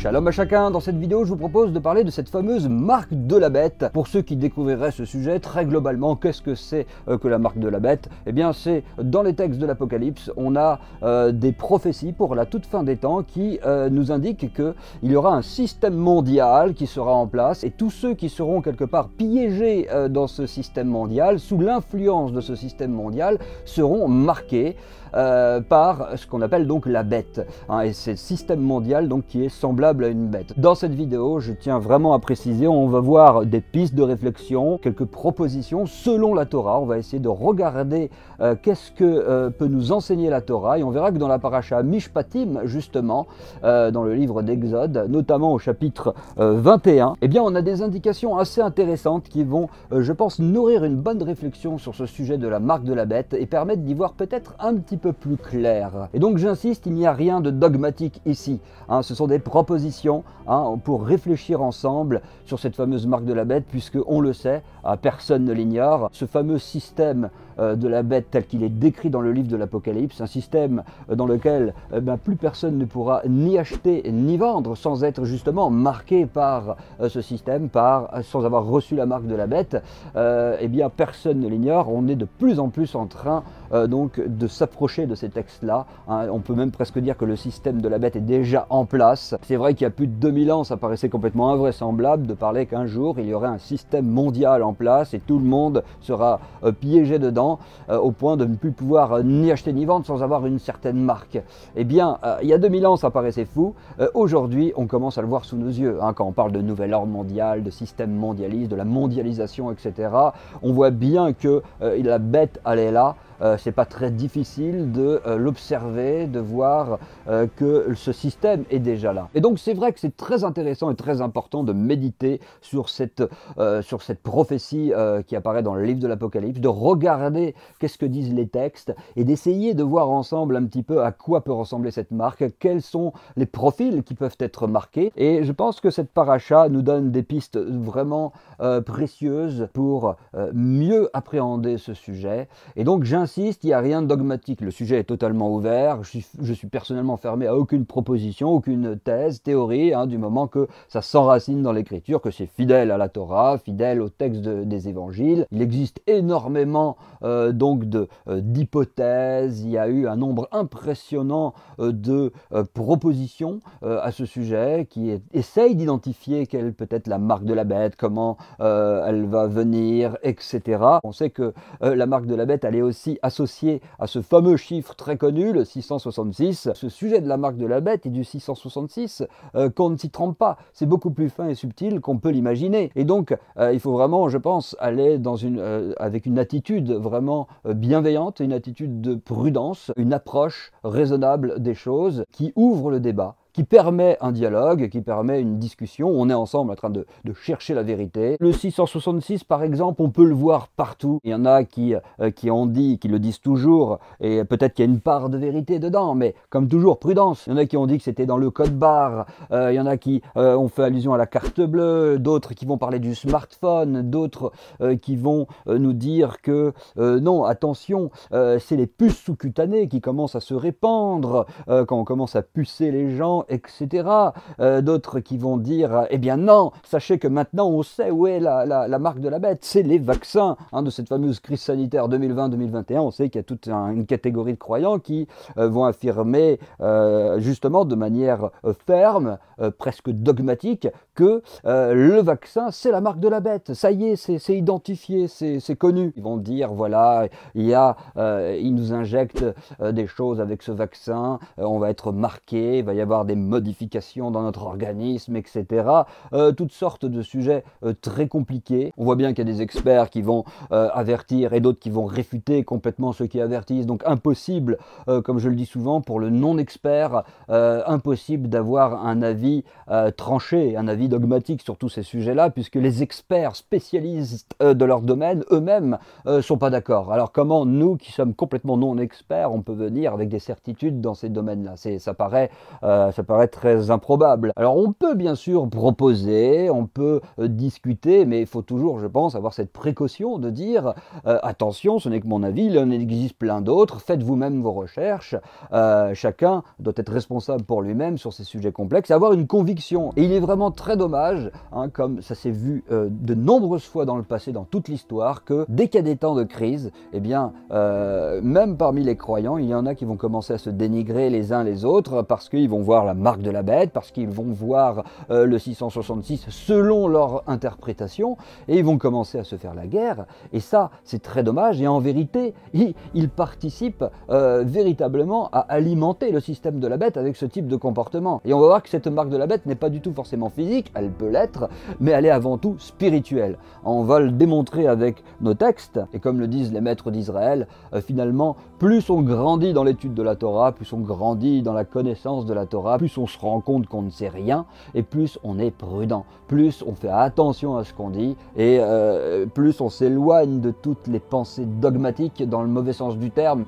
Shalom à chacun, dans cette vidéo je vous propose de parler de cette fameuse marque de la bête. Pour ceux qui découvriraient ce sujet, très globalement, qu'est-ce que c'est que la marque de la bête? Eh bien c'est dans les textes de l'Apocalypse, on a des prophéties pour la toute fin des temps qui nous indiquent qu'il y aura un système mondial qui sera en place et tous ceux qui seront quelque part piégés dans ce système mondial, sous l'influence de ce système mondial, seront marqués par ce qu'on appelle donc la bête, et c'est le système mondial donc qui est semblable à une bête. Dans cette vidéo, je tiens vraiment à préciser, on va voir des pistes de réflexion, quelques propositions selon la Torah. On va essayer de regarder qu'est-ce que peut nous enseigner la Torah, et on verra que dans la paracha Mishpatim, justement, dans le livre d'Exode, notamment au chapitre 21, eh bien on a des indications assez intéressantes qui vont, je pense, nourrir une bonne réflexion sur ce sujet de la marque de la bête et permettre d'y voir peut-être un petit peu plus clair. Et donc j'insiste, il n'y a rien de dogmatique ici, ce sont des propositions pour réfléchir ensemble sur cette fameuse marque de la bête, puisque on le sait, personne ne l'ignore, ce fameux système de la bête tel qu'il est décrit dans le livre de l'Apocalypse, un système dans lequel plus personne ne pourra ni acheter ni vendre sans être justement marqué par ce système, sans avoir reçu la marque de la bête. Eh bien personne ne l'ignore, on est de plus en plus en train donc de s'approcher de ces textes-là. On peut même presque dire que le système de la bête est déjà en place. C'est vrai qu'il y a plus de 2000 ans, ça paraissait complètement invraisemblable de parler qu'un jour il y aurait un système mondial en place et tout le monde sera piégé dedans au point de ne plus pouvoir ni acheter ni vendre sans avoir une certaine marque. Eh bien, il y a 2000 ans, ça paraissait fou. Aujourd'hui, on commence à le voir sous nos yeux. Quand on parle de nouvel ordre mondial, de système mondialiste, de la mondialisation, etc., on voit bien que la bête, elle est là. C'est pas très difficile de l'observer, de voir que ce système est déjà là. Et donc c'est vrai que c'est très intéressant et très important de méditer sur cette prophétie qui apparaît dans le livre de l'Apocalypse, de regarder qu'est-ce que disent les textes et d'essayer de voir ensemble un petit peu à quoi peut ressembler cette marque, quels sont les profils qui peuvent être marqués. Et je pense que cette paracha nous donne des pistes vraiment précieuses pour mieux appréhender ce sujet. Et donc j'insiste, il n'y a rien de dogmatique, le sujet est totalement ouvert, je suis personnellement fermé à aucune proposition, aucune thèse, théorie, du moment que ça s'enracine dans l'écriture, que c'est fidèle à la Torah, fidèle au texte des évangiles. Il existe énormément donc d'hypothèses, il y a eu un nombre impressionnant de propositions à ce sujet qui essayent d'identifier quelle peut être la marque de la bête, comment elle va venir, etc. On sait que la marque de la bête, elle est aussi associé à ce fameux chiffre très connu, le 666. Ce sujet de la marque de la bête et du 666, qu'on ne s'y trompe pas. C'est beaucoup plus fin et subtil qu'on peut l'imaginer. Et donc, il faut vraiment, je pense, aller avec une attitude vraiment bienveillante, une attitude de prudence, une approche raisonnable des choses qui ouvre le débat, qui permet un dialogue, qui permet une discussion. On est ensemble en train de chercher la vérité. Le 666, par exemple, on peut le voir partout. Il y en a qui le disent toujours, et peut-être qu'il y a une part de vérité dedans, mais comme toujours, prudence. Il y en a qui ont dit que c'était dans le code barre, il y en a qui ont fait allusion à la carte bleue, d'autres qui vont parler du smartphone, d'autres qui vont nous dire que non, attention, c'est les puces sous-cutanées qui commencent à se répandre quand on commence à pucer les gens, etc. D'autres qui vont dire, eh bien non, sachez que maintenant on sait où est la marque de la bête, c'est les vaccins de cette fameuse crise sanitaire 2020-2021. On sait qu'il y a toute une catégorie de croyants qui vont affirmer justement de manière ferme, presque dogmatique, que le vaccin c'est la marque de la bête, ça y est, c'est identifié, c'est connu. Ils vont dire, voilà, ils nous injectent des choses avec ce vaccin, on va être marqué, il va y avoir des modifications dans notre organisme, etc. Toutes sortes de sujets très compliqués. On voit bien qu'il y a des experts qui vont avertir et d'autres qui vont réfuter complètement ceux qui avertissent. Donc impossible, comme je le dis souvent, pour le non-expert, impossible d'avoir un avis tranché, un avis dogmatique sur tous ces sujets-là, puisque les experts spécialistes de leur domaine eux-mêmes sont pas d'accord. Alors comment nous, qui sommes complètement non-experts, on peut venir avec des certitudes dans ces domaines-là? Ça ça paraît très improbable. Alors on peut bien sûr proposer, on peut discuter, mais il faut toujours, je pense, avoir cette précaution de dire attention, ce n'est que mon avis, il en existe plein d'autres, faites vous-même vos recherches, chacun doit être responsable pour lui-même sur ces sujets complexes et avoir une conviction. Et il est vraiment très dommage, hein, comme ça s'est vu de nombreuses fois dans le passé, dans toute l'histoire, que dès qu'il y a des temps de crise, eh bien, même parmi les croyants, il y en a qui vont commencer à se dénigrer les uns les autres parce qu'ils vont voir la marque de la bête, parce qu'ils vont voir le 666 selon leur interprétation, et ils vont commencer à se faire la guerre. Et ça, c'est très dommage, et en vérité, ils participent véritablement à alimenter le système de la bête avec ce type de comportement. Et on va voir que cette marque de la bête n'est pas du tout forcément physique, elle peut l'être, mais elle est avant tout spirituelle. On va le démontrer avec nos textes, et comme le disent les maîtres d'Israël, finalement, plus on grandit dans l'étude de la Torah, plus on grandit dans la connaissance de la Torah, plus on se rend compte qu'on ne sait rien, et plus on est prudent, plus on fait attention à ce qu'on dit, et plus on s'éloigne de toutes les pensées dogmatiques dans le mauvais sens du terme.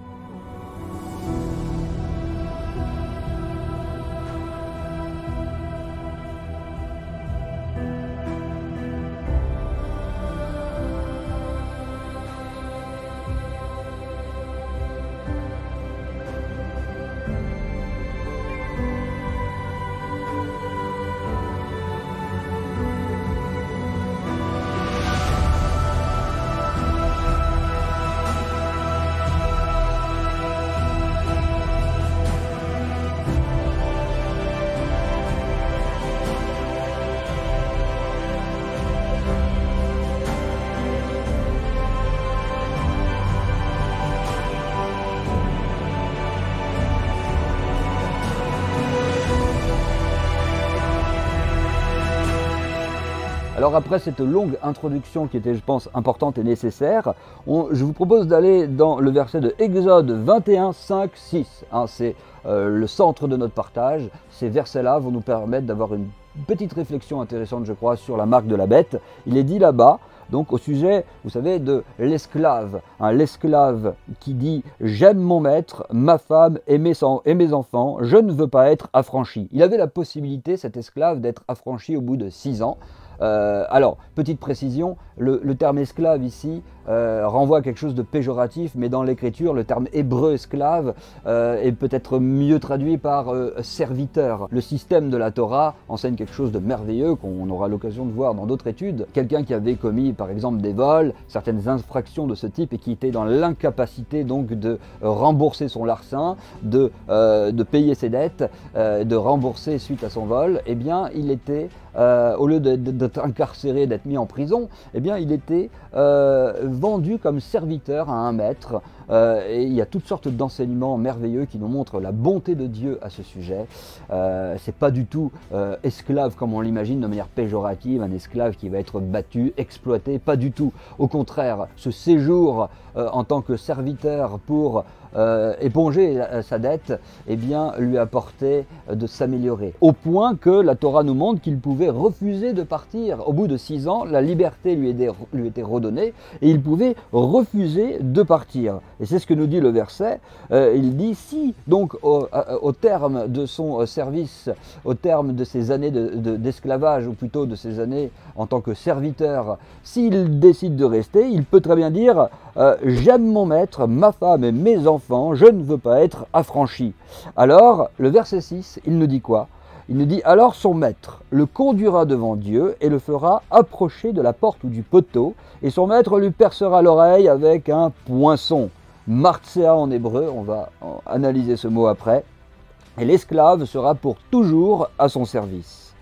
Alors après cette longue introduction qui était, je pense, importante et nécessaire, je vous propose d'aller dans le verset de Exode 21, 5, 6. C'est le centre de notre partage. Ces versets-là vont nous permettre d'avoir une petite réflexion intéressante, je crois, sur la marque de la bête. Il est dit là-bas, donc au sujet, vous savez, de l'esclave. L'esclave qui dit « J'aime mon maître, ma femme et mes enfants, je ne veux pas être affranchi ». Il avait la possibilité, cet esclave, d'être affranchi au bout de 6 ans. Alors, petite précision, le terme esclave ici renvoie à quelque chose de péjoratif, mais dans l'écriture, le terme hébreu esclave est peut-être mieux traduit par serviteur. Le système de la Torah enseigne quelque chose de merveilleux qu'on aura l'occasion de voir dans d'autres études. Quelqu'un qui avait commis par exemple des vols, certaines infractions de ce type et qui était dans l'incapacité donc de rembourser son larcin, de payer ses dettes, de rembourser suite à son vol, eh bien il était, au lieu d'être incarcéré, d'être mis en prison, eh bien il était vendu comme serviteur à un maître. Et il y a toutes sortes d'enseignements merveilleux qui nous montrent la bonté de Dieu à ce sujet. C'est pas du tout esclave comme on l'imagine de manière péjorative, un esclave qui va être battu, exploité, pas du tout. Au contraire, ce séjour en tant que serviteur pour éponger sa dette, eh bien, lui apportait de s'améliorer. Au point que la Torah nous montre qu'il pouvait refuser de partir. Au bout de 6 ans, la liberté lui était redonnée et il pouvait refuser de partir. Et c'est ce que nous dit le verset. Il dit, si donc au terme de son service, au terme de ses années d'esclavage, ou plutôt de ses années en tant que serviteur, s'il décide de rester, il peut très bien dire j'aime mon maître, ma femme et mes enfants, je ne veux pas être affranchi. Alors, le verset 6, il nous dit quoi? Il nous dit « Alors son maître le conduira devant Dieu et le fera approcher de la porte ou du poteau, et son maître lui percera l'oreille avec un poinçon. » Martsea en hébreu, on va analyser ce mot après. Et l'esclave sera pour toujours à son service.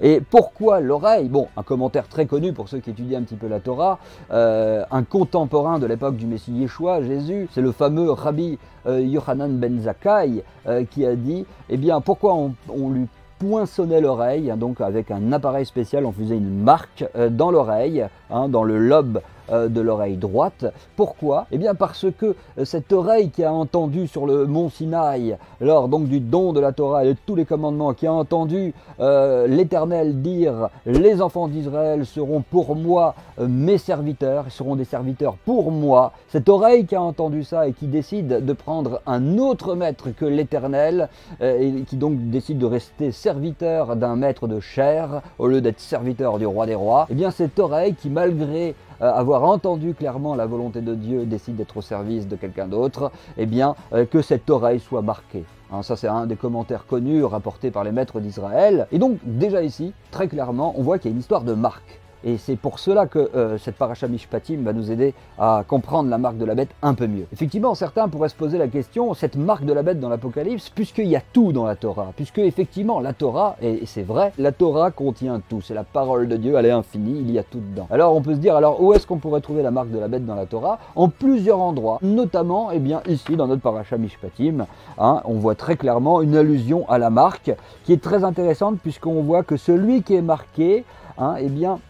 Et pourquoi l'oreille? Bon, un commentaire très connu pour ceux qui étudient un petit peu la Torah, un contemporain de l'époque du Messie Yeshua, Jésus, c'est le fameux Rabbi Yochanan ben Zakkai qui a dit, eh bien, pourquoi on lui poinçonnait l'oreille, donc avec un appareil spécial, on faisait une marque dans l'oreille, dans le lobe de l'oreille droite. Pourquoi? Eh bien parce que cette oreille qui a entendu sur le mont Sinaï, lors donc du don de la Torah et de tous les commandements, qui a entendu l'Éternel dire « Les enfants d'Israël seront pour moi mes serviteurs, ils seront des serviteurs pour moi », cette oreille qui a entendu ça et qui décide de prendre un autre maître que l'Éternel, et qui donc décide de rester serviteur d'un maître de chair au lieu d'être serviteur du roi des rois, eh bien cette oreille qui, malgré avoir entendu clairement la volonté de Dieu, décide d'être au service de quelqu'un d'autre, eh bien que cette oreille soit marquée. Hein, ça c'est un des commentaires connus rapportés par les maîtres d'Israël. Et donc déjà ici, très clairement, on voit qu'il y a une histoire de marque. Et c'est pour cela que cette paracha Mishpatim va nous aider à comprendre la marque de la bête un peu mieux. Effectivement, certains pourraient se poser la question, cette marque de la bête dans l'Apocalypse, puisqu'il y a tout dans la Torah, puisque effectivement la Torah, et c'est vrai, la Torah contient tout, c'est la parole de Dieu, elle est infinie, il y a tout dedans. Alors on peut se dire, alors où est-ce qu'on pourrait trouver la marque de la bête dans la Torah? En plusieurs endroits, notamment, eh bien ici dans notre paracha Mishpatim, hein, on voit très clairement une allusion à la marque, qui est très intéressante, puisqu'on voit que celui qui est marqué, hein, eh bien,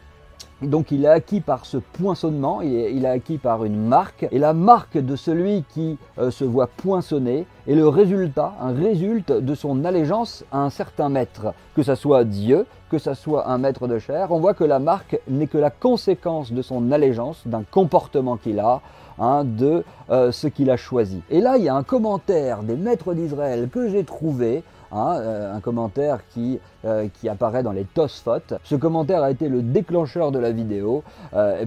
donc il est acquis par ce poinçonnement, il est acquis par une marque, et la marque de celui qui se voit poinçonné est le résultat, résulte de son allégeance à un certain maître, que ça soit Dieu, que ça soit un maître de chair. On voit que la marque n'est que la conséquence de son allégeance, d'un comportement qu'il a, hein, de ce qu'il a choisi. Et là il y a un commentaire des maîtres d'Israël que j'ai trouvé, un commentaire qui apparaît dans les Tosfot. Ce commentaire a été le déclencheur de la vidéo,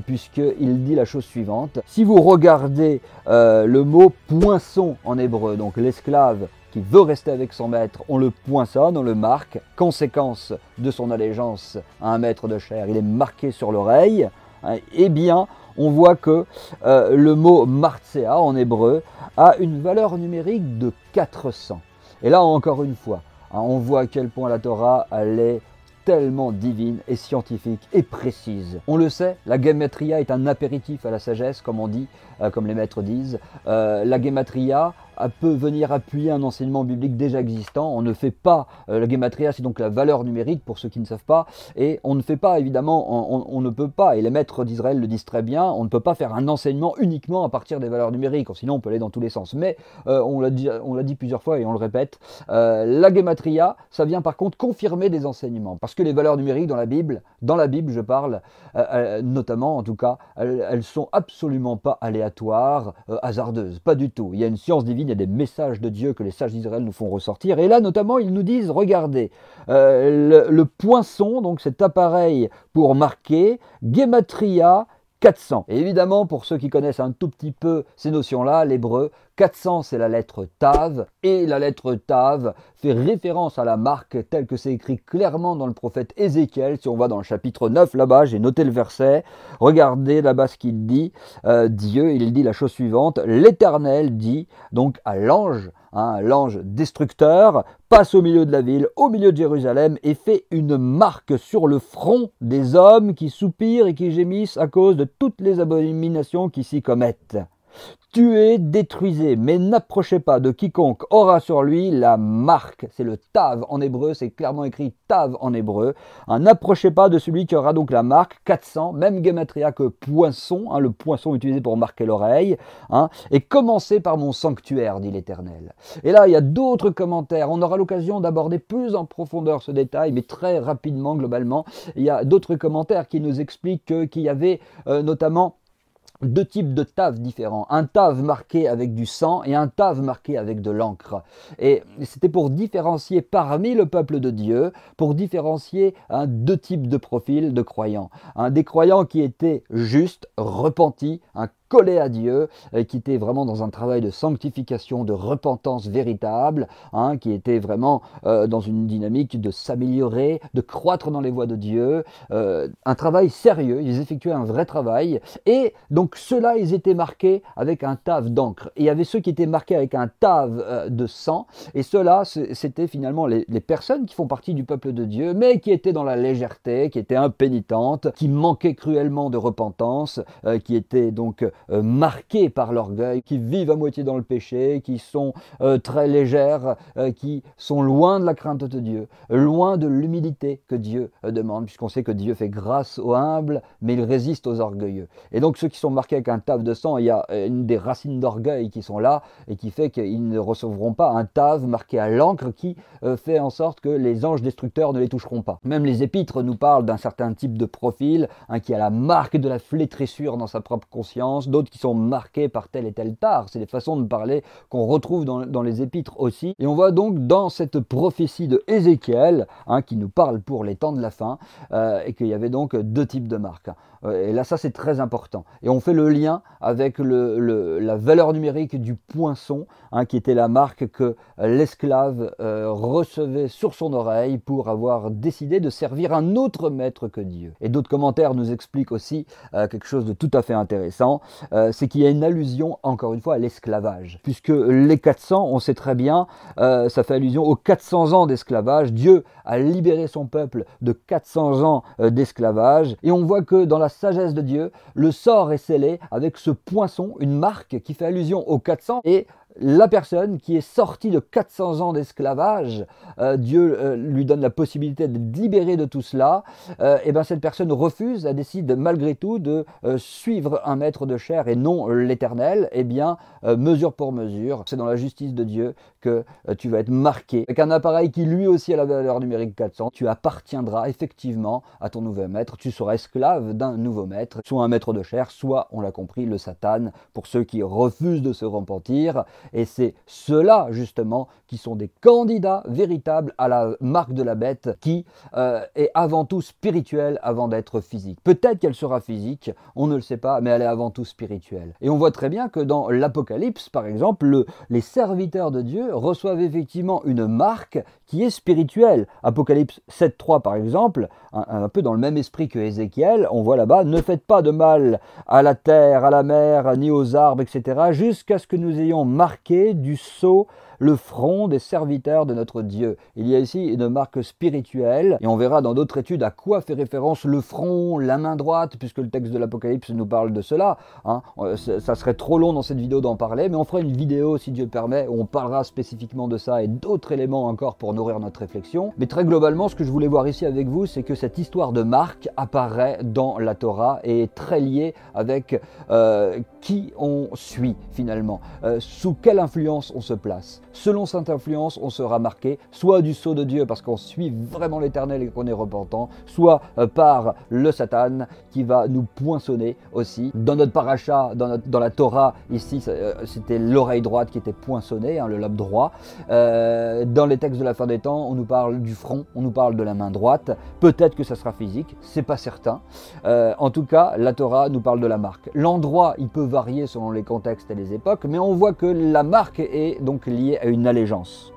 puisqu'il dit la chose suivante. Si vous regardez le mot poinçon en hébreu, donc l'esclave qui veut rester avec son maître, on le poinçonne, on le marque, conséquence de son allégeance à un maître de chair, il est marqué sur l'oreille, eh bien on voit que le mot martsea en hébreu a une valeur numérique de 400. Et là, encore une fois, hein, on voit à quel point la Torah, elle est tellement divine et scientifique et précise. On le sait, la gematria est un apéritif à la sagesse, comme on dit, comme les maîtres disent. La gematria peut venir appuyer un enseignement biblique déjà existant. On ne fait pas, la gematria c'est donc la valeur numérique pour ceux qui ne savent pas, et on ne fait pas évidemment, on ne peut pas, et les maîtres d'Israël le disent très bien, on ne peut pas faire un enseignement uniquement à partir des valeurs numériques, sinon on peut aller dans tous les sens. Mais on l'a dit plusieurs fois et on le répète, la gematria, ça vient par contre confirmer des enseignements, parce que les valeurs numériques dans la Bible je parle, notamment en tout cas, elles sont absolument pas aléatoires, hasardeuses, pas du tout. Il y a une science divine, il y a des messages de Dieu que les sages d'Israël nous font ressortir. Et là, notamment, ils nous disent, regardez, le poinçon, donc cet appareil pour marquer, gematria 400. Et évidemment, pour ceux qui connaissent un tout petit peu ces notions-là, l'hébreu, 400 c'est la lettre Tav, et la lettre Tav fait référence à la marque telle que c'est écrit clairement dans le prophète Ézéchiel. Si on va dans le chapitre 9 là-bas, j'ai noté le verset, regardez là-bas ce qu'il dit, Dieu, il dit la chose suivante, l'Éternel dit donc à l'ange, l'ange destructeur, passe au milieu de la ville, au milieu de Jérusalem, et fait une marque sur le front des hommes qui soupirent et qui gémissent à cause de toutes les abominations qui s'y commettent. Tuez, détruisez, mais n'approchez pas de quiconque aura sur lui la marque. C'est le Tav en hébreu, c'est clairement écrit Tav en hébreu. N'approchez pas de celui qui aura donc la marque 400, même gematria que poinçon, le poinçon utilisé pour marquer l'oreille. Et commencez par mon sanctuaire, dit l'Éternel. Et là, il y a d'autres commentaires. On aura l'occasion d'aborder plus en profondeur ce détail, mais très rapidement, globalement. Il y a d'autres commentaires qui nous expliquent qu'il y avait notamment deux types de taves différents, un tave marqué avec du sang et un tave marqué avec de l'encre. Et c'était pour différencier parmi le peuple de Dieu, pour différencier deux types de profils de croyants. Des croyants qui étaient justes, repentis, collés à Dieu, qui étaient vraiment dans un travail de sanctification, de repentance véritable, qui étaient vraiment dans une dynamique de s'améliorer, de croître dans les voies de Dieu, un travail sérieux, ils effectuaient un vrai travail, et donc ceux-là, ils étaient marqués avec un tave d'encre, et il y avait ceux qui étaient marqués avec un tave de sang, et ceux-là, c'était finalement les personnes qui font partie du peuple de Dieu, mais qui étaient dans la légèreté, qui étaient impénitentes, qui manquaient cruellement de repentance, qui étaient donc marquées par l'orgueil, qui vivent à moitié dans le péché, qui sont très légères, qui sont loin de la crainte de Dieu, loin de l'humilité que Dieu demande, puisqu'on sait que Dieu fait grâce aux humbles, mais il résiste aux orgueilleux. Et donc ceux qui sont marqués avec un tave de sang, il y a une des racines d'orgueil qui sont là, et qui fait qu'ils ne recevront pas un tave marqué à l'encre qui fait en sorte que les anges destructeurs ne les toucheront pas. Même les épîtres nous parlent d'un certain type de profil, qui a la marque de la flétrissure dans sa propre conscience, d'autres qui sont marqués par tel et tel tare. C'est des façons de parler qu'on retrouve dans les épîtres aussi. Et on voit donc dans cette prophétie de Ézéchiel, qui nous parle pour les temps de la fin, et qu'il y avait donc deux types de marques. Et là, ça c'est très important. Et on fait le lien avec la valeur numérique du poinçon, qui était la marque que l'esclave recevait sur son oreille pour avoir décidé de servir un autre maître que Dieu. Et d'autres commentaires nous expliquent aussi quelque chose de tout à fait intéressant, c'est qu'il y a une allusion, encore une fois, à l'esclavage. Puisque les 400, on sait très bien, ça fait allusion aux 400 ans d'esclavage. Dieu a libéré son peuple de 400 ans d'esclavage. Et on voit que dans la sagesse de Dieu, le sort est scellé avec ce poinçon, une marque qui fait allusion aux 400, et la personne qui est sortie de 400 ans d'esclavage, Dieu lui donne la possibilité d'être libérée de tout cela, et bien cette personne refuse, elle décide malgré tout de suivre un maître de chair et non l'Éternel, et bien mesure pour mesure, c'est dans la justice de Dieu que tu vas être marqué. Avec un appareil qui lui aussi a la valeur numérique 400, tu appartiendras effectivement à ton nouveau maître, tu seras esclave d'un nouveau maître, soit un maître de chair, soit, on l'a compris, le Satan, pour ceux qui refusent de se repentir. Et c'est ceux-là, justement, qui sont des candidats véritables à la marque de la bête, qui est avant tout spirituelle avant d'être physique. Peut-être qu'elle sera physique, on ne le sait pas, mais elle est avant tout spirituelle. Et on voit très bien que dans l'Apocalypse, par exemple, les serviteurs de Dieu reçoivent effectivement une marque qui est spirituelle. Apocalypse 7.3, par exemple, un peu dans le même esprit que Ézéchiel, on voit là-bas « Ne faites pas de mal à la terre, à la mer, ni aux arbres, etc., jusqu'à ce que nous ayons marqué du sceau le front des serviteurs de notre Dieu ». Il y a ici une marque spirituelle, et on verra dans d'autres études à quoi fait référence le front, la main droite, puisque le texte de l'Apocalypse nous parle de cela. Ça serait trop long dans cette vidéo d'en parler, mais on fera une vidéo, si Dieu permet, où on parlera spécifiquement de ça et d'autres éléments encore pour nourrir notre réflexion. Mais très globalement, ce que je voulais voir ici avec vous, c'est que cette histoire de marque apparaît dans la Torah et est très liée avec qui on suit finalement, sous quelle influence on se place. Selon cette influence, on sera marqué soit du sceau de Dieu parce qu'on suit vraiment l'Éternel et qu'on est repentant, soit par le Satan qui va nous poinçonner aussi. Dans notre paracha, dans la Torah, ici, c'était l'oreille droite qui était poinçonnée, le lobe droit. Dans les textes de la fin des temps, on nous parle du front, on nous parle de la main droite. Peut-être que ça sera physique, c'est pas certain. En tout cas, la Torah nous parle de la marque. L'endroit, il peut varier selon les contextes et les époques, mais on voit que la marque est donc liée à une allégeance.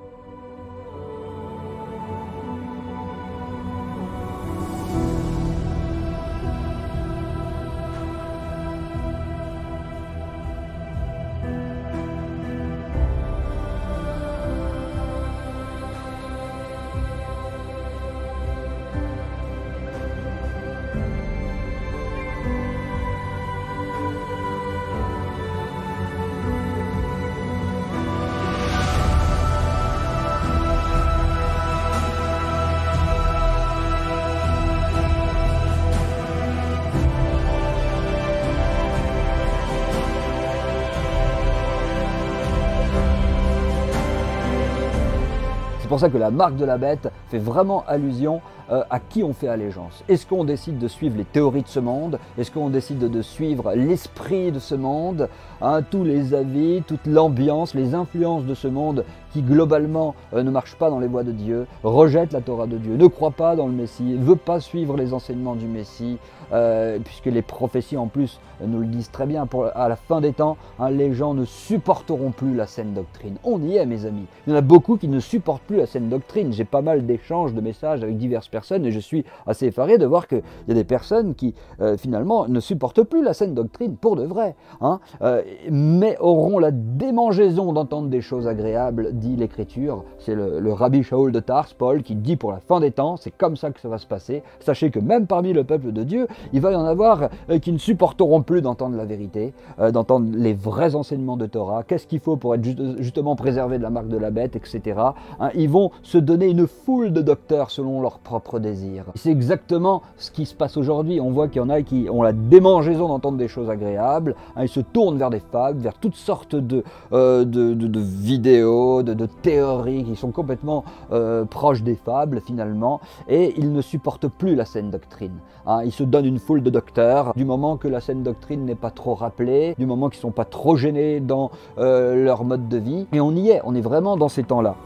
C'est pour ça que la marque de la bête fait vraiment allusion à qui on fait allégeance. Est-ce qu'on décide de suivre les théories de ce monde? Est-ce qu'on décide de suivre l'esprit de ce monde, tous les avis, toute l'ambiance, les influences de ce monde qui globalement ne marche pas dans les voies de Dieu, rejette la Torah de Dieu, ne croit pas dans le Messie, ne veut pas suivre les enseignements du Messie, puisque les prophéties en plus nous le disent très bien, à la fin des temps, les gens ne supporteront plus la saine doctrine. On y est, mes amis. Il y en a beaucoup qui ne supportent plus la saine doctrine. J'ai pas mal d'échanges, de messages avec diverses personnes et je suis assez effaré de voir qu'il y a des personnes qui finalement ne supportent plus la saine doctrine pour de vrai, mais auront la démangeaison d'entendre des choses agréables dit l'Écriture. C'est le rabbi Shaul de Tars, Paul, qui dit pour la fin des temps, c'est comme ça que ça va se passer. Sachez que même parmi le peuple de Dieu, il va y en avoir qui ne supporteront plus d'entendre la vérité, d'entendre les vrais enseignements de Torah, qu'est-ce qu'il faut pour être justement préservé de la marque de la bête, etc. Hein, ils vont se donner une foule de docteurs selon leurs propres désirs. C'est exactement ce qui se passe aujourd'hui. On voit qu'il y en a qui ont la démangeaison d'entendre des choses agréables, hein, ils se tournent vers des fables, vers toutes sortes de vidéos, de théories qui sont complètement proches des fables finalement, et ils ne supportent plus la saine doctrine. Hein, ils se donnent une foule de docteurs, du moment que la saine doctrine n'est pas trop rappelée, du moment qu'ils ne sont pas trop gênés dans leur mode de vie, et on y est, on est vraiment dans ces temps-là.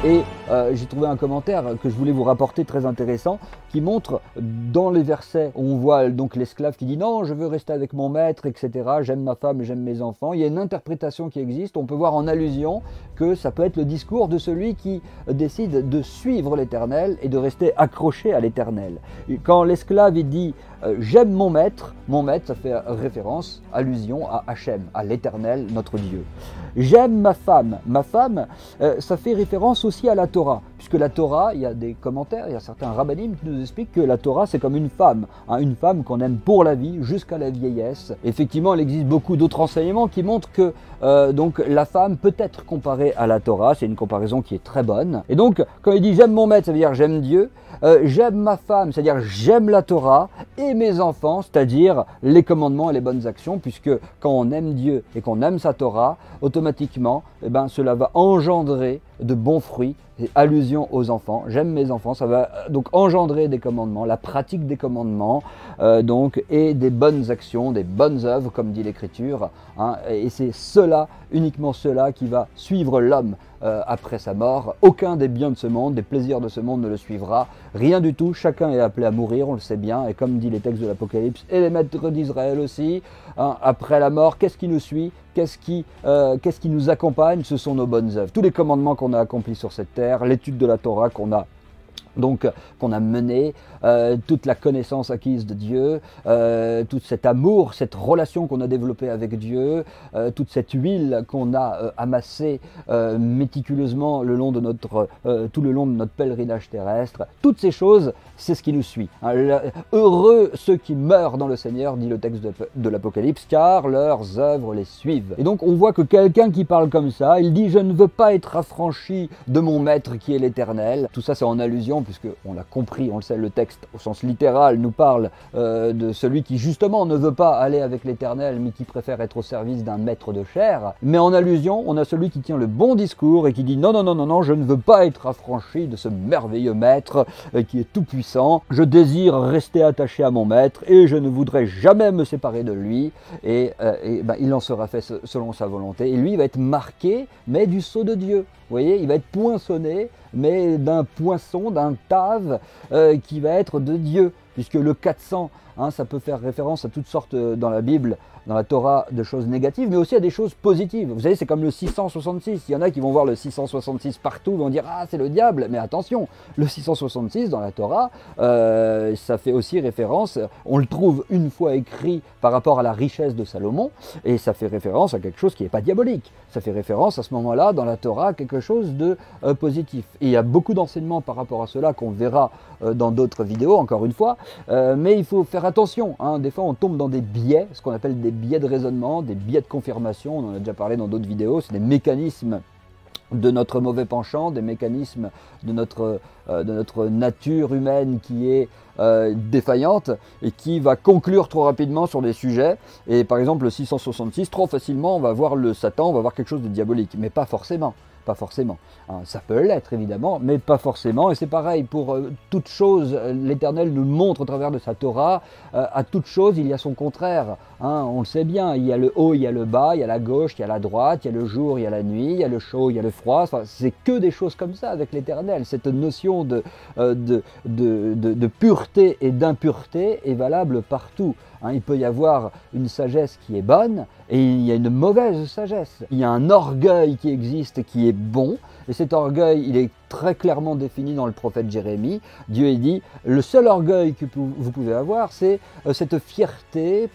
Et j'ai trouvé un commentaire que je voulais vous rapporter très intéressant qui montre dans les versets où on voit donc l'esclave qui dit non, je veux rester avec mon maître, etc. J'aime ma femme, j'aime mes enfants. Il y a une interprétation qui existe. On peut voir en allusion que ça peut être le discours de celui qui décide de suivre l'Éternel et de rester accroché à l'Éternel. Quand l'esclave il dit j'aime mon maître, ça fait référence, allusion à Hachem, à l'Éternel, notre Dieu. J'aime ma femme, ça fait référence aussi à la Torah, puisque la Torah, il y a des commentaires, il y a certains rabbinim qui nous expliquent que la Torah c'est comme une femme qu'on aime pour la vie jusqu'à la vieillesse. Effectivement, il existe beaucoup d'autres enseignements qui montrent que donc la femme peut être comparée à la Torah, c'est une comparaison qui est très bonne. Et donc quand il dit j'aime mon maître, ça veut dire j'aime Dieu, j'aime ma femme, c'est-à-dire j'aime la Torah, et mes enfants, c'est-à-dire les commandements et les bonnes actions, puisque quand on aime Dieu et qu'on aime sa Torah, automatiquement, cela va engendrer de bons fruits, et allusion aux enfants. J'aime mes enfants, ça va donc engendrer des commandements, la pratique des commandements, donc, et des bonnes actions, des bonnes œuvres, comme dit l'Écriture. Hein, et c'est cela, uniquement cela, qui va suivre l'homme après sa mort. Aucun des biens de ce monde, des plaisirs de ce monde ne le suivra. Rien du tout. Chacun est appelé à mourir, on le sait bien. Et comme dit les textes de l'Apocalypse et les maîtres d'Israël aussi, hein, après la mort, qu'est-ce qui nous suit? Qu'est-ce qui nous accompagne? Ce sont nos bonnes œuvres. Tous les commandements qu'on a accomplis sur cette terre, l'étude de la Torah qu'on a mené, toute la connaissance acquise de Dieu, tout cet amour, cette relation qu'on a développée avec Dieu, toute cette huile qu'on a amassée méticuleusement tout le long de notre pèlerinage terrestre, toutes ces choses, c'est ce qui nous suit. Heureux ceux qui meurent dans le Seigneur, dit le texte de l'Apocalypse, car leurs œuvres les suivent. Et donc on voit que quelqu'un qui parle comme ça, il dit « Je ne veux pas être affranchi de mon maître qui est l'Éternel ». Tout ça c'est en allusion, puisque on l'a compris, on le sait, le texte au sens littéral nous parle de celui qui justement ne veut pas aller avec l'Éternel, mais qui préfère être au service d'un maître de chair. Mais en allusion, on a celui qui tient le bon discours et qui dit « Non, non, non, non, non, je ne veux pas être affranchi de ce merveilleux maître qui est tout puissant. Je désire rester attaché à mon maître et je ne voudrais jamais me séparer de lui. » Et il en sera fait selon sa volonté. Et lui, il va être marqué, mais du sceau de Dieu. Vous voyez, il va être poinçonné, mais d'un poinçon, d'un tave qui va être de Dieu. Puisque le 400, ça peut faire référence à toutes sortes dans la Bible, dans la Torah, de choses négatives, mais aussi à des choses positives. Vous savez, c'est comme le 666. Il y en a qui vont voir le 666 partout, vont dire « Ah, c'est le diable !» Mais attention, le 666 dans la Torah, ça fait aussi référence, on le trouve une fois écrit par rapport à la richesse de Salomon, et ça fait référence à quelque chose qui n'est pas diabolique. Ça fait référence à ce moment-là, dans la Torah, à quelque chose de positif. Et il y a beaucoup d'enseignements par rapport à cela qu'on verra dans d'autres vidéos, encore une fois. mais il faut faire attention, hein. Des fois on tombe dans des biais, ce qu'on appelle des biais de raisonnement, des biais de confirmation, on en a déjà parlé dans d'autres vidéos, c'est des mécanismes de notre mauvais penchant, des mécanismes de notre nature humaine qui est défaillante et qui va conclure trop rapidement sur des sujets. Et par exemple le 666, trop facilement on va voir le Satan, on va voir quelque chose de diabolique, mais pas forcément. Pas forcément. Hein, ça peut l'être évidemment, mais pas forcément. Et c'est pareil pour toute chose. L'Éternel nous le montre au travers de sa Torah. À toute chose, il y a son contraire. Hein, on le sait bien. Il y a le haut, il y a le bas, il y a la gauche, il y a la droite, il y a le jour, il y a la nuit, il y a le chaud, il y a le froid. Enfin, c'est que des choses comme ça avec l'Éternel. Cette notion de pureté et d'impureté est valable partout. Hein, il peut y avoir une sagesse qui est bonne et il y a une mauvaise sagesse. Il y a un orgueil qui existe qui est bon, et cet orgueil, il est très clairement défini dans le prophète Jérémie. Dieu dit, le seul orgueil que vous pouvez avoir, c'est cette fierté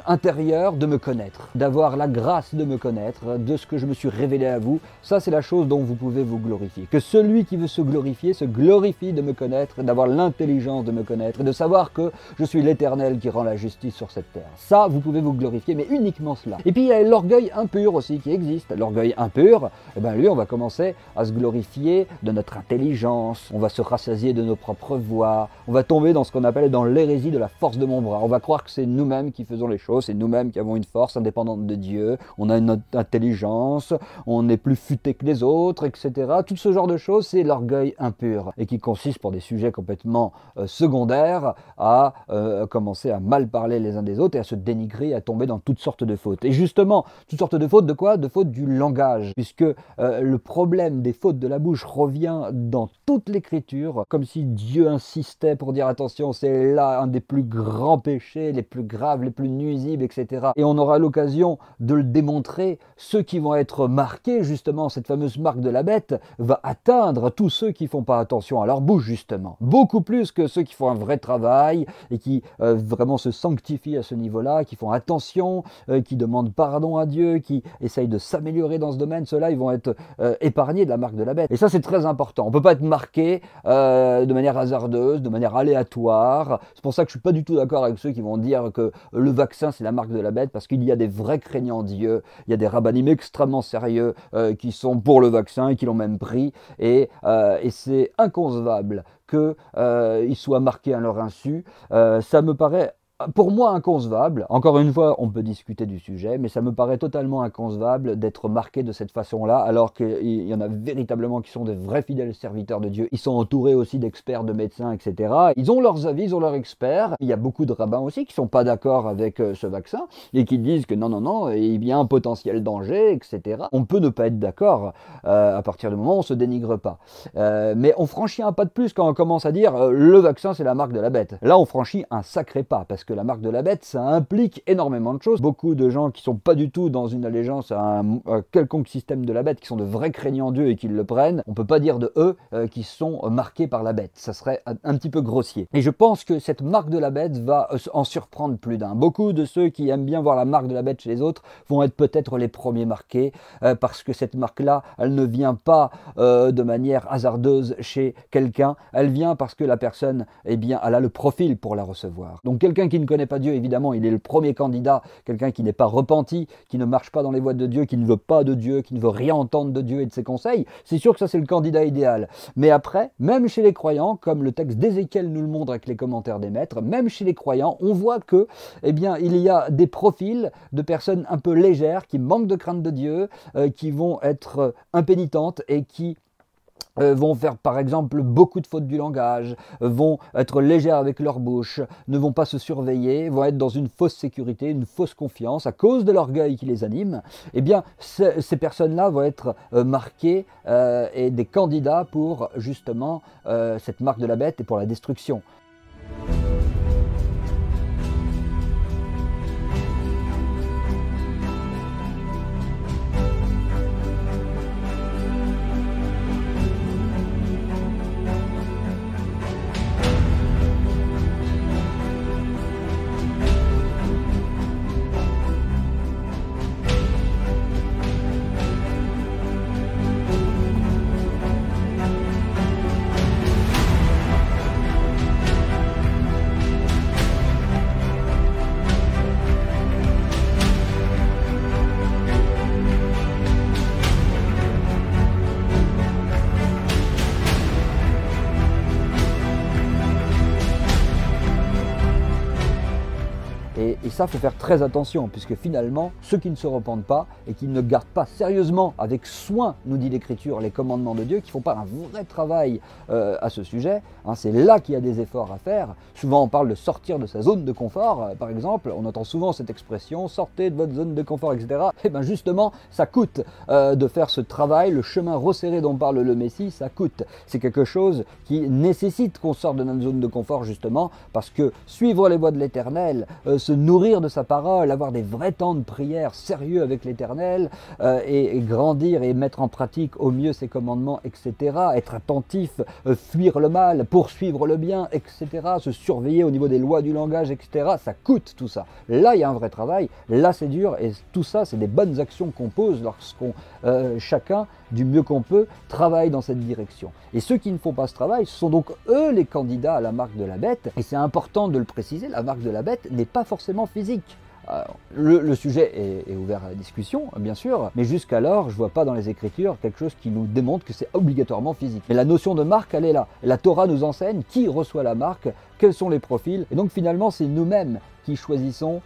intérieure de me connaître, d'avoir la grâce de me connaître, de ce que je me suis révélé à vous. Ça, c'est la chose dont vous pouvez vous glorifier. Que celui qui veut se glorifie de me connaître, d'avoir l'intelligence de me connaître, et de savoir que je suis l'Éternel qui rend la justice sur cette terre. Ça, vous pouvez vous glorifier, mais uniquement cela. Et puis, il y a l'orgueil impur aussi qui existe. L'orgueil impur, eh bien, lui, on va commencer à se glorifier de notre intelligence, on va se rassasier de nos propres voix, on va tomber dans ce qu'on appelle dans l'hérésie de la force de mon bras. On va croire que c'est nous-mêmes qui faisons les choses, c'est nous-mêmes qui avons une force indépendante de Dieu, on a notre intelligence, on est plus futé que les autres, etc. Tout ce genre de choses, c'est l'orgueil impur et qui consiste pour des sujets complètement secondaires à commencer à mal parler les uns des autres et à se dénigrer, à tomber dans toutes sortes de fautes. Et justement, toutes sortes de fautes de quoi? De fautes du langage, puisque le problème des fautes de la bouche revient dans toute l'écriture, comme si Dieu insistait pour dire attention, c'est là un des plus grands péchés, les plus graves, les plus nuisibles, etc. Et on aura l'occasion de le démontrer. Ceux qui vont être marqués, justement, cette fameuse marque de la bête, va atteindre tous ceux qui ne font pas attention à leur bouche, justement. Beaucoup plus que ceux qui font un vrai travail et qui vraiment se sanctifient à ce niveau-là, qui font attention, qui demandent pardon à Dieu, qui essayent de s'améliorer dans ce domaine. Ceux-là, ils vont être épargnés de la marque de la bête. Et ça, c'est très important. On ne peut pas être marqué de manière hasardeuse, de manière aléatoire. C'est pour ça que je ne suis pas du tout d'accord avec ceux qui vont dire que le vaccin, c'est la marque de la bête, parce qu'il y a des vrais craignants Dieu. Il y a des rabbinim extrêmement sérieux qui sont pour le vaccin et qui l'ont même pris. Et c'est inconcevable qu'ils soient marqués à leur insu. Ça me paraît pour moi inconcevable. Encore une fois, on peut discuter du sujet, mais ça me paraît totalement inconcevable d'être marqué de cette façon-là, alors qu'il y en a véritablement qui sont des vrais fidèles serviteurs de Dieu. Ils sont entourés aussi d'experts, de médecins, etc. Ils ont leurs avis, ils ont leurs experts. Il y a beaucoup de rabbins aussi qui ne sont pas d'accord avec ce vaccin et qui disent que non, il y a un potentiel danger, etc. On peut ne pas être d'accord à partir du moment où on ne se dénigre pas. Mais on franchit un pas de plus quand on commence à dire le vaccin, c'est la marque de la bête. Là, on franchit un sacré pas, parce que la marque de la bête, ça implique énormément de choses. Beaucoup de gens qui sont pas du tout dans une allégeance à un quelconque système de la bête, qui sont de vrais craignants Dieu et qui le prennent, on peut pas dire de eux qu'ils sont marqués par la bête. Ça serait un petit peu grossier. Et je pense que cette marque de la bête va en surprendre plus d'un. Beaucoup de ceux qui aiment bien voir la marque de la bête chez les autres vont être peut-être les premiers marqués, parce que cette marque-là, elle ne vient pas de manière hasardeuse chez quelqu'un, elle vient parce que la personne, eh bien, elle a le profil pour la recevoir. Donc quelqu'un qui ne connaît pas Dieu, évidemment, il est le premier candidat, quelqu'un qui n'est pas repenti, qui ne marche pas dans les voies de Dieu, qui ne veut pas de Dieu, qui ne veut rien entendre de Dieu et de ses conseils. C'est sûr que ça, c'est le candidat idéal. Mais après, même chez les croyants, comme le texte d'Ézéchiel nous le montre avec les commentaires des maîtres, même chez les croyants, on voit que, eh bien, il y a des profils de personnes un peu légères, qui manquent de crainte de Dieu, qui vont être impénitentes et qui vont faire par exemple beaucoup de fautes du langage, vont être légères avec leur bouche, ne vont pas se surveiller, vont être dans une fausse sécurité, une fausse confiance à cause de l'orgueil qui les anime. Eh bien, ces personnes-là vont être marquées et des candidats pour justement cette marque de la bête et pour la destruction. Et ça, il faut faire très attention, puisque finalement, ceux qui ne se repentent pas et qui ne gardent pas sérieusement, avec soin, nous dit l'Écriture, les commandements de Dieu, qui ne font pas un vrai travail à ce sujet, hein, c'est là qu'il y a des efforts à faire. Souvent, on parle de sortir de sa zone de confort, par exemple. On entend souvent cette expression, sortez de votre zone de confort, etc. Et bien justement, ça coûte de faire ce travail, le chemin resserré dont parle le Messie, ça coûte. C'est quelque chose qui nécessite qu'on sorte de notre zone de confort, justement, parce que suivre les voies de l'Éternel, se nourrir de sa parole, avoir des vrais temps de prière sérieux avec l'Éternel, et grandir et mettre en pratique au mieux ses commandements, etc., être attentif, fuir le mal, poursuivre le bien, etc., se surveiller au niveau des lois du langage, etc., ça coûte tout ça. Là, il y a un vrai travail, là c'est dur, et tout ça, c'est des bonnes actions qu'on pose lorsqu'on, chacun, du mieux qu'on peut, travaille dans cette direction. Et ceux qui ne font pas ce travail, ce sont donc eux les candidats à la marque de la bête, et c'est important de le préciser, la marque de la bête n'est pas forcément physique. Le sujet est ouvert à la discussion, bien sûr, mais jusqu'alors, je ne vois pas dans les Écritures quelque chose qui nous démontre que c'est obligatoirement physique. Mais la notion de marque, elle est là. La Torah nous enseigne qui reçoit la marque, quels sont les profils, et donc finalement, c'est nous-mêmes qui choisissons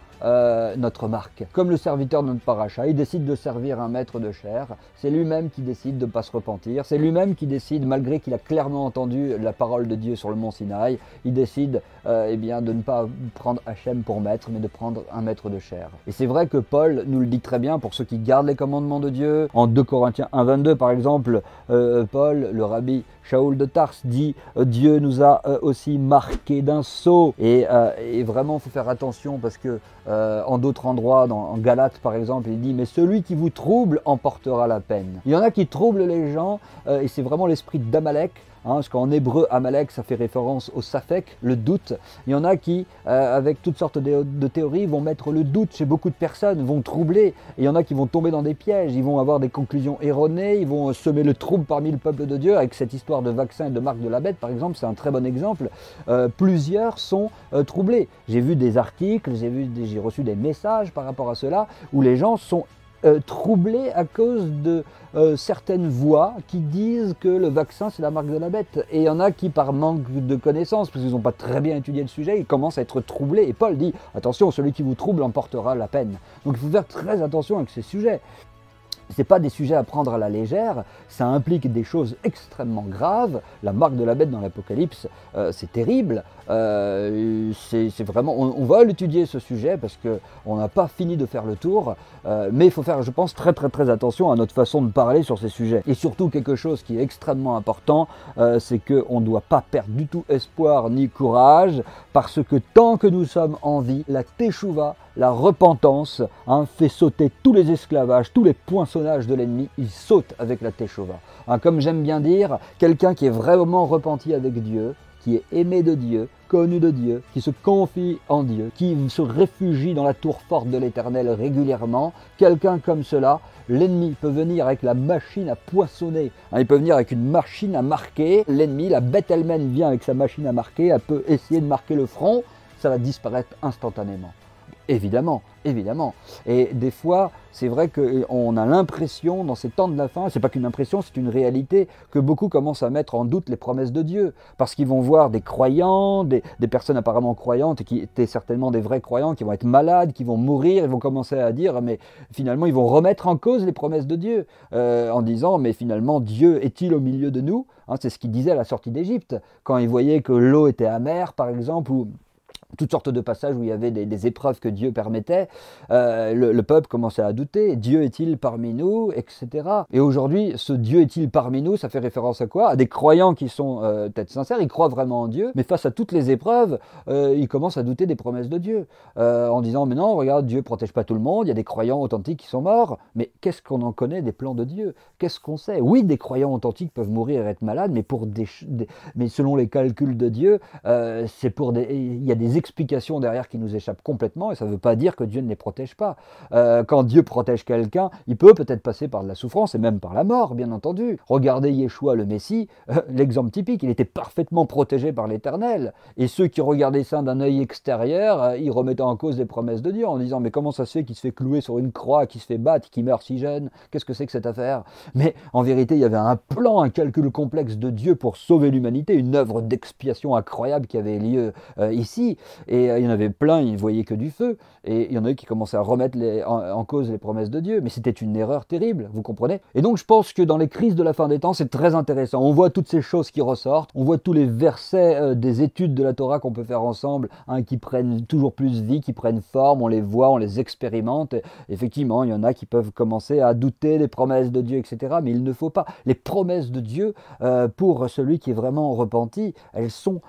notre marque. Comme le serviteur de notre paracha, il décide de servir un maître de chair, c'est lui-même qui décide de ne pas se repentir, c'est lui-même qui décide, malgré qu'il a clairement entendu la parole de Dieu sur le mont Sinaï, il décide eh bien, de ne pas prendre Hachem pour maître, mais de prendre un maître de chair. Et c'est vrai que Paul nous le dit très bien pour ceux qui gardent les commandements de Dieu. En 2 Corinthiens 1,22 par exemple, Paul, le rabbi Shaoul de Tars, dit Dieu nous a aussi marqués d'un sceau. Et vraiment, il faut faire attention parce que en d'autres endroits, en Galates par exemple, il dit mais celui qui vous trouble emportera la peine. Il y en a qui troublent les gens et c'est vraiment l'esprit d'Amalek. Hein, parce qu'en hébreu, Amalek, ça fait référence au Safek, le doute. Il y en a qui, avec toutes sortes de théories, vont mettre le doute chez beaucoup de personnes, vont troubler. Et il y en a qui vont tomber dans des pièges, ils vont avoir des conclusions erronées, ils vont semer le trouble parmi le peuple de Dieu. Avec cette histoire de vaccin et de marque de la bête, par exemple, c'est un très bon exemple. Plusieurs sont troublés. J'ai vu des articles, j'ai reçu des messages par rapport à cela, où les gens sont troublés à cause de certaines voix qui disent que le vaccin c'est la marque de la bête. Et il y en a qui, par manque de connaissances, parce qu'ils n'ont pas très bien étudié le sujet, ils commencent à être troublés. Et Paul dit attention, celui qui vous trouble emportera la peine. Donc il faut faire très attention avec ces sujets. Ce n'est pas des sujets à prendre à la légère, ça implique des choses extrêmement graves. La marque de la bête dans l'Apocalypse, c'est terrible. C'est vraiment, on va l'étudier ce sujet parce qu'on n'a pas fini de faire le tour. Mais il faut faire, je pense, très attention à notre façon de parler sur ces sujets. Et surtout, quelque chose qui est extrêmement important, c'est qu'on ne doit pas perdre du tout espoir ni courage, parce que tant que nous sommes en vie, la teshuva, la repentance, fait sauter tous les esclavages, tous les poinçonnages de l'ennemi, il saute avec la teshuva. Comme j'aime bien dire, quelqu'un qui est vraiment repenti avec Dieu, qui est aimé de Dieu, connu de Dieu, qui se confie en Dieu, qui se réfugie dans la tour forte de l'Éternel régulièrement, quelqu'un comme cela, l'ennemi peut venir avec la machine à poinçonner, il peut venir avec une machine à marquer, l'ennemi, la bête elle-même vient avec sa machine à marquer, elle peut essayer de marquer le front, ça va disparaître instantanément. Évidemment, évidemment. Et des fois, c'est vrai qu'on a l'impression, dans ces temps de la fin, c'est pas qu'une impression, c'est une réalité, que beaucoup commencent à mettre en doute les promesses de Dieu. Parce qu'ils vont voir des croyants, des personnes apparemment croyantes, et qui étaient certainement des vrais croyants, qui vont être malades, qui vont mourir, ils vont commencer à dire, mais finalement, ils vont remettre en cause les promesses de Dieu, en disant, mais finalement, Dieu est-il au milieu de nous? C'est ce qu'il disait à la sortie d'Égypte, quand il voyait que l'eau était amère, par exemple, ou toutes sortes de passages où il y avait des épreuves que Dieu permettait, le peuple commençait à douter, Dieu est-il parmi nous, etc. Et aujourd'hui, ce Dieu est-il parmi nous, ça fait référence à quoi? À des croyants qui sont peut-être sincères, ils croient vraiment en Dieu, mais face à toutes les épreuves, ils commencent à douter des promesses de Dieu, en disant, mais non, regarde, Dieu ne protège pas tout le monde, il y a des croyants authentiques qui sont morts, mais qu'est-ce qu'on en connaît des plans de Dieu? Qu'est-ce qu'on sait? Oui, des croyants authentiques peuvent mourir et être malades, mais, mais selon les calculs de Dieu, il y a des explications derrière qui nous échappent complètement, et ça ne veut pas dire que Dieu ne les protège pas. Quand Dieu protège quelqu'un, il peut peut-être passer par de la souffrance et même par la mort, bien entendu. Regardez Yeshua le Messie, l'exemple typique, il était parfaitement protégé par l'Éternel. Et ceux qui regardaient ça d'un œil extérieur, ils remettaient en cause les promesses de Dieu en disant, mais comment ça se fait qu'il se fait clouer sur une croix, qu'il se fait battre, qu'il meurt si jeune? Qu'est-ce que c'est que cette affaire? Mais en vérité, il y avait un plan, un calcul complexe de Dieu pour sauver l'humanité, une œuvre d'expiation incroyable qui avait lieu ici. et il y en avait plein, ils voyaient que du feu, et il y en a qui commençaient à remettre en cause les promesses de Dieu, mais c'était une erreur terrible, vous comprenez? Et donc je pense que dans les crises de la fin des temps, c'est très intéressant. On voit toutes ces choses qui ressortent, on voit tous les versets des études de la Torah qu'on peut faire ensemble, hein, qui prennent toujours plus vie, qui prennent forme, on les voit, on les expérimente. Et effectivement, il y en a qui peuvent commencer à douter des promesses de Dieu, etc. Mais il ne faut pas. Les promesses de Dieu, pour celui qui est vraiment repenti, elles sont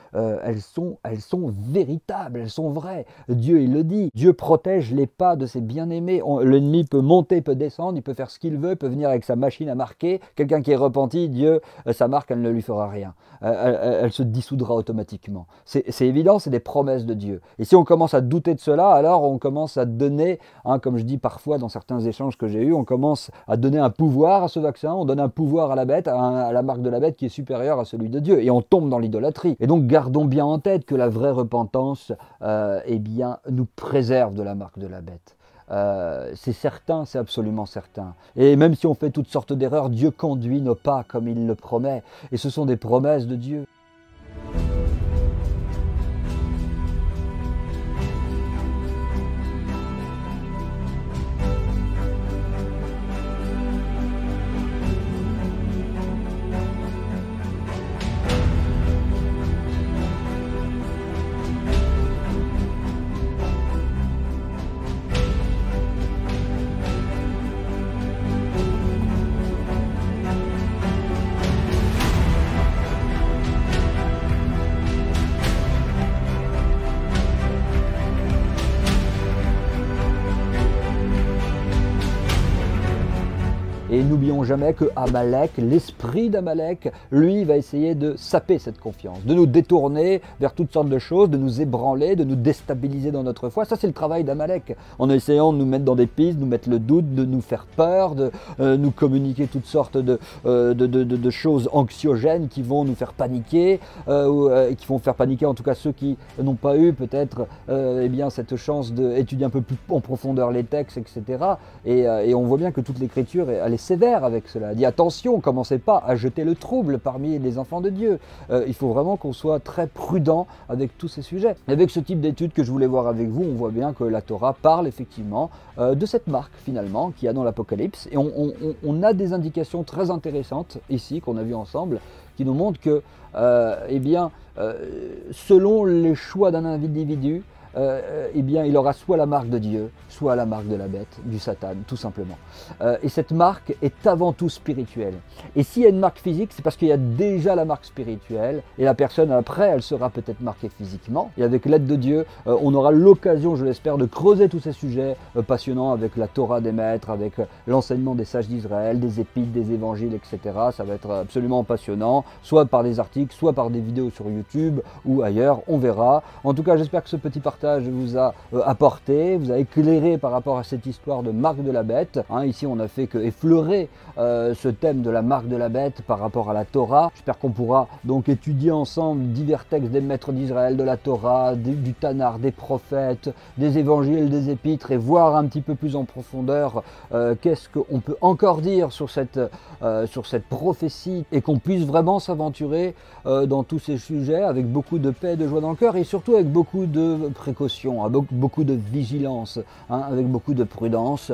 véritables, elles sont vraies. Dieu, il le dit, Dieu protège les pas de ses bien-aimés. L'ennemi peut monter, peut descendre, il peut faire ce qu'il veut, il peut venir avec sa machine à marquer. Quelqu'un qui est repenti, Dieu, sa marque, elle ne lui fera rien. Elle se dissoudra automatiquement. C'est évident, c'est des promesses de Dieu. Et si on commence à douter de cela, alors on commence à donner, hein, comme je dis parfois dans certains échanges que j'ai eus, on commence à donner un pouvoir à ce vaccin, on donne un pouvoir à la bête, à la marque de la bête qui est supérieure à celui de Dieu. Et on tombe dans l'idolâtrie. Et donc gardons bien en tête que la vraie repentance, eh bien, nous préserve de la marque de la bête. C'est certain, c'est absolument certain. Et même si on fait toutes sortes d'erreurs, Dieu conduit nos pas comme il le promet. Et ce sont des promesses de Dieu. Et n'oublions jamais que Amalek, l'esprit d'Amalek, lui, va essayer de saper cette confiance, de nous détourner vers toutes sortes de choses, de nous ébranler, de nous déstabiliser dans notre foi. Ça, c'est le travail d'Amalek, en essayant de nous mettre dans des pistes, de nous mettre le doute, de nous faire peur, de nous communiquer toutes sortes de choses anxiogènes qui vont nous faire paniquer, qui vont faire paniquer en tout cas ceux qui n'ont pas eu peut-être eh bien, cette chance d'étudier un peu plus en profondeur les textes, etc. Et on voit bien que toute l'écriture, elle est sévère avec cela. Elle dit attention, commencez pas à jeter le trouble parmi les enfants de Dieu. Il faut vraiment qu'on soit très prudent avec tous ces sujets. Et avec ce type d'études que je voulais voir avec vous, on voit bien que la Torah parle effectivement de cette marque finalement qu'il y a dans l'Apocalypse. Et on a des indications très intéressantes ici qu'on a vues ensemble qui nous montrent que eh bien, selon les choix d'un individu, eh bien, il aura soit la marque de Dieu, soit la marque de la bête, du Satan, tout simplement. Et cette marque est avant tout spirituelle. Et s'il y a une marque physique, c'est parce qu'il y a déjà la marque spirituelle, et la personne après, elle sera peut-être marquée physiquement. Et avec l'aide de Dieu, on aura l'occasion, je l'espère, de creuser tous ces sujets passionnants avec la Torah des maîtres, avec l'enseignement des sages d'Israël, des épîtres, des évangiles, etc. Ça va être absolument passionnant, soit par des articles, soit par des vidéos sur YouTube ou ailleurs, on verra. En tout cas, j'espère que ce petit partage vous a apporté, vous a éclairé par rapport à cette histoire de marque de la bête. Ici, on n'a fait que effleurer ce thème de la marque de la bête par rapport à la Torah. J'espère qu'on pourra donc étudier ensemble divers textes des maîtres d'Israël, de la Torah, du Tanakh, des prophètes, des évangiles, des épîtres, et voir un petit peu plus en profondeur qu'est-ce qu'on peut encore dire sur cette prophétie, et qu'on puisse vraiment s'aventurer dans tous ces sujets avec beaucoup de paix et de joie dans le cœur, et surtout avec beaucoup de précaution, beaucoup de vigilance, avec beaucoup de prudence,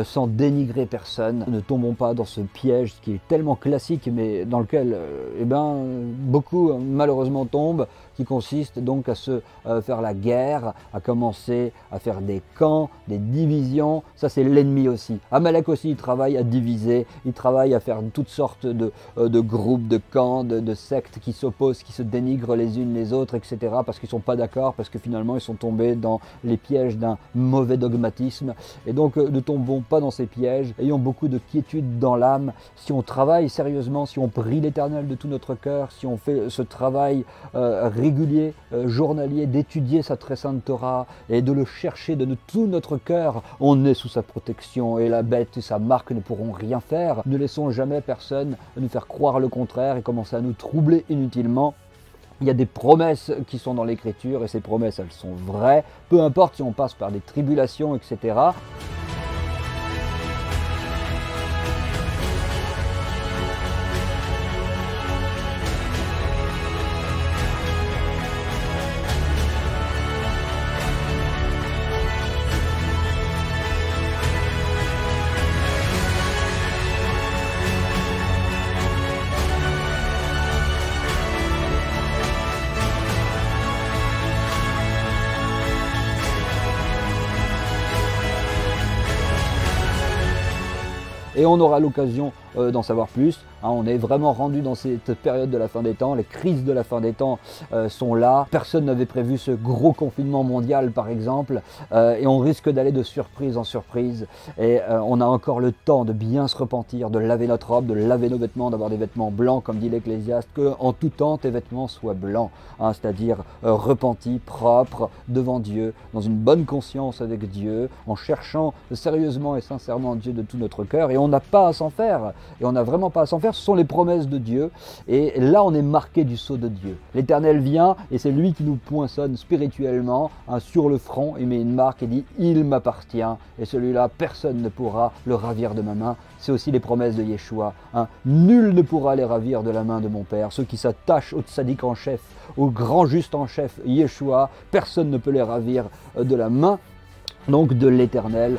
sans dénigrer personne. Ne tombons pas dans ce piège qui est tellement classique, mais dans lequel eh ben, beaucoup malheureusement tombent, qui consiste donc à se faire la guerre, à commencer à faire des camps, des divisions. Ça, c'est l'ennemi aussi. Amalek aussi, il travaille à diviser, il travaille à faire toutes sortes de groupes, de camps, de sectes qui s'opposent, qui se dénigrent les unes les autres, etc. parce qu'ils ne sont pas d'accord, parce que finalement ils sont tombés dans les pièges d'un mauvais dogmatisme. Et donc ne tombons pas dans ces pièges, ayons beaucoup de quiétude dans l'âme. Si on travaille sérieusement, si on prie l'Éternel de tout notre cœur, si on fait ce travail régulier, journalier, d'étudier sa très sainte Torah et de le chercher de tout notre cœur, on est sous sa protection, et la bête et sa marque ne pourront rien faire. Ne laissons jamais personne nous faire croire le contraire et commencer à nous troubler inutilement. Il y a des promesses qui sont dans l'Écriture, et ces promesses, elles sont vraies, peu importe si on passe par des tribulations, etc. et on aura l'occasion d'en savoir plus. On est vraiment rendu dans cette période de la fin des temps, les crises de la fin des temps sont là. Personne n'avait prévu ce gros confinement mondial par exemple, et on risque d'aller de surprise en surprise, et on a encore le temps de bien se repentir, de laver notre robe, de laver nos vêtements, d'avoir des vêtements blancs comme dit l'Ecclésiaste, que en tout temps tes vêtements soient blancs, c'est-à-dire repentis, propres devant Dieu, dans une bonne conscience avec Dieu, en cherchant sérieusement et sincèrement Dieu de tout notre cœur, et on n'a pas à s'en faire, et on n'a vraiment pas à s'en faire. Ce sont les promesses de Dieu, et là on est marqué du sceau de Dieu. L'Éternel vient et c'est lui qui nous poinçonne spirituellement sur le front, il met une marque et dit « il m'appartient » et celui-là personne ne pourra le ravir de ma main. C'est aussi les promesses de Yeshua, nul ne pourra les ravir de la main de mon Père. Ceux qui s'attachent au tzaddik en chef, au grand juste en chef Yeshua, personne ne peut les ravir de la main donc de l'Éternel.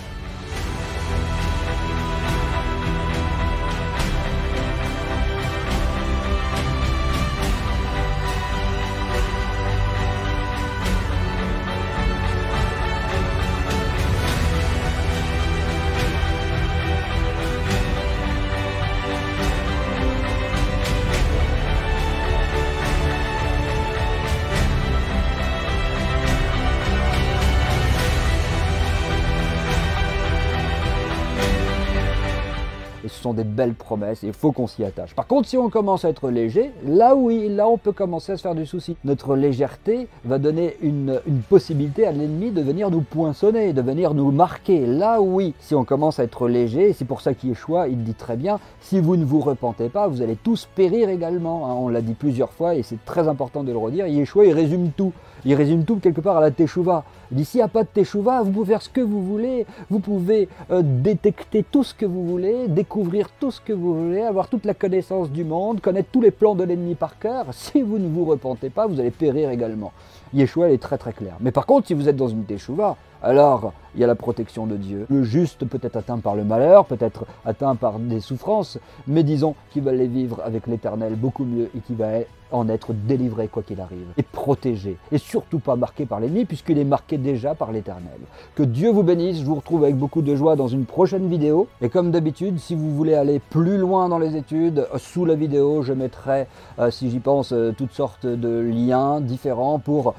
Et ce sont des belles promesses et il faut qu'on s'y attache. Par contre, si on commence à être léger, là oui, là on peut commencer à se faire du souci. Notre légèreté va donner une possibilité à l'ennemi de venir nous poinçonner, de venir nous marquer. Là oui, si on commence à être léger, c'est pour ça qu'Yeshua, il dit très bien, si vous ne vous repentez pas, vous allez tous périr également. On l'a dit plusieurs fois et c'est très important de le redire. Yeshua, il résume tout. Il résume tout quelque part à la teshuva. Il dit s'il n'y a pas de teshuva, vous pouvez faire ce que vous voulez, vous pouvez détecter tout ce que vous voulez, découvrir tout ce que vous voulez, avoir toute la connaissance du monde, connaître tous les plans de l'ennemi par cœur. Si vous ne vous repentez pas, vous allez périr également. Yeshua est très très clair. Mais par contre, si vous êtes dans une teshuva, alors il y a la protection de Dieu. Le juste peut être atteint par le malheur, peut être atteint par des souffrances, mais disons qu'il va les vivre avec l'Éternel beaucoup mieux et qu'il va en être délivré quoi qu'il arrive, et protégé, et surtout pas marqué par l'ennemi puisqu'il est marqué déjà par l'Éternel. Que Dieu vous bénisse, je vous retrouve avec beaucoup de joie dans une prochaine vidéo, et comme d'habitude, si vous voulez aller plus loin dans les études, sous la vidéo, je mettrai, si j'y pense, toutes sortes de liens différents pour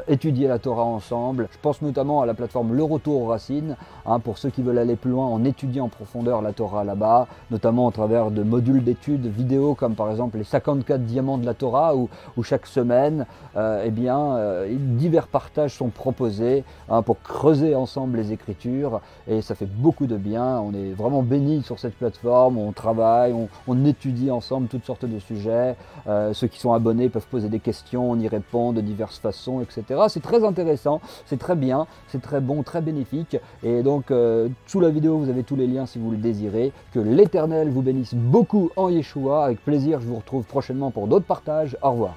étudier la Torah ensemble. Je pense notamment à la plateforme Le Retour aux Racines, pour ceux qui veulent aller plus loin en étudiant en profondeur la Torah là-bas, notamment à travers de modules d'études vidéo comme par exemple les 54 diamants de la Torah, où chaque semaine, divers partages sont proposés pour creuser ensemble les Écritures, et ça fait beaucoup de bien. On est vraiment bénis sur cette plateforme, on travaille, on étudie ensemble toutes sortes de sujets. Ceux qui sont abonnés peuvent poser des questions, on y répond de diverses façons, etc. C'est très intéressant, c'est très bien, c'est très bon, très bénéfique, et donc sous la vidéo vous avez tous les liens si vous le désirez. Que l'Éternel vous bénisse beaucoup en Yeshua. Avec plaisir, je vous retrouve prochainement pour d'autres partages. Au revoir.